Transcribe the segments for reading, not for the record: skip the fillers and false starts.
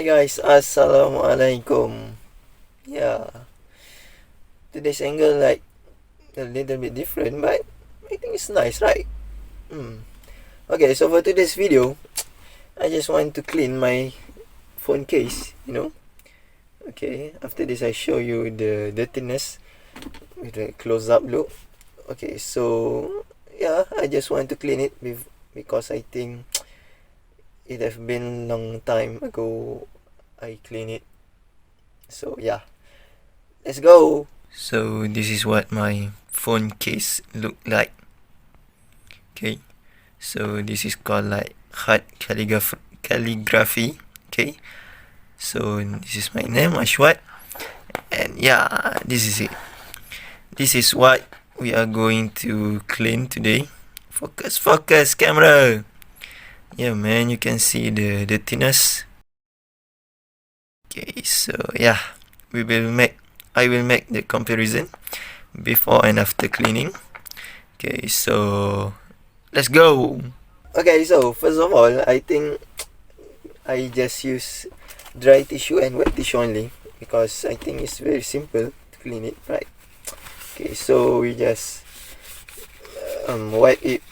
Hi guys, Assalamualaikum. Yeah, today's angle like a little bit different, but I think it's nice, right? Okay, so for today's video, I just want to clean my phone case. Okay, after this I show you the dirtiness with a close-up look. Okay, so yeah, I just want to clean it because I think it have been long time ago I clean it. So yeah, let's go. So this is what my phone case look like. Okay, so this is called like hard calligraphy. Okay, so this is my name, Ashwat, and yeah, this is it. This is what we are going to clean today. Focus, camera. Yeah, man, you can see the dirtiness. Okay, so yeah, I will make the comparison before and after cleaning. Okay, so let's go. Okay, so first of all, I think I just use dry tissue and wet tissue only because I think it's very simple to clean it, right? Okay, so we just wipe it.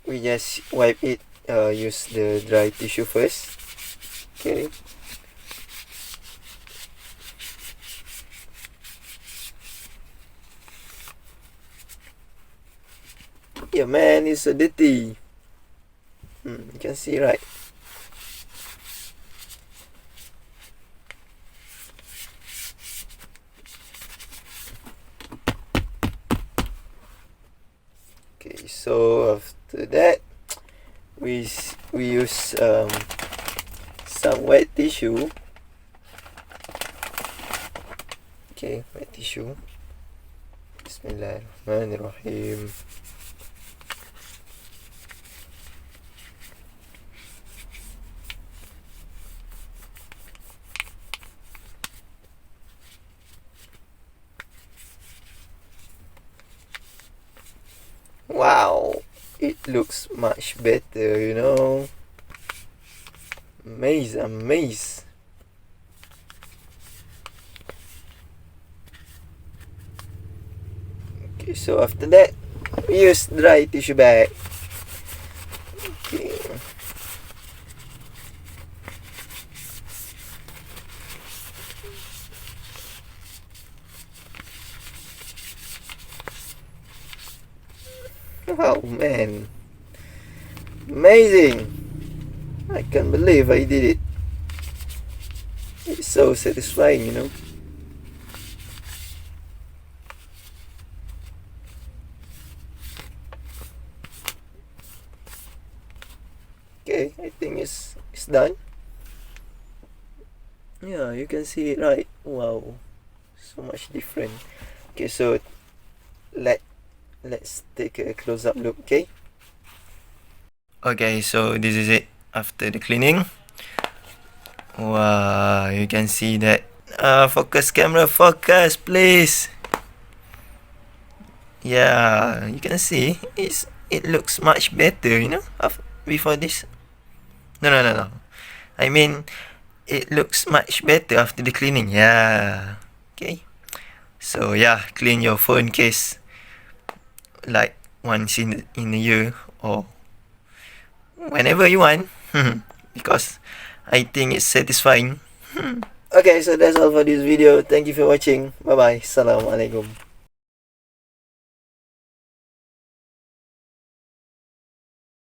We just wipe it. Use the dry tissue first. Okay. Yeah, man, it's so dirty. You can see, right? Okay, so after that, we use some wet tissue. Okay, wet tissue. Bismillahirrahmanirrahim. Wow, it looks much better. Amazed. Okay, so after that, we use dry tissue bag. Okay. Oh man, amazing. I can't believe I did it. It's so satisfying. Okay, I think it's done. Yeah, you can see it, right? Wow, so much different. Okay, so let's take a close-up look. Okay, so this is it after the cleaning. Wow, you can see that. Focus, camera, focus, please. Yeah, you can see it looks much better, before this. No. I mean, it looks much better after the cleaning. Yeah. Okay. So yeah, clean your phone case like once in a year or whenever you want, because I think it's satisfying. Okay, so that's all for this video. Thank you for watching. Bye bye. Assalamualaikum.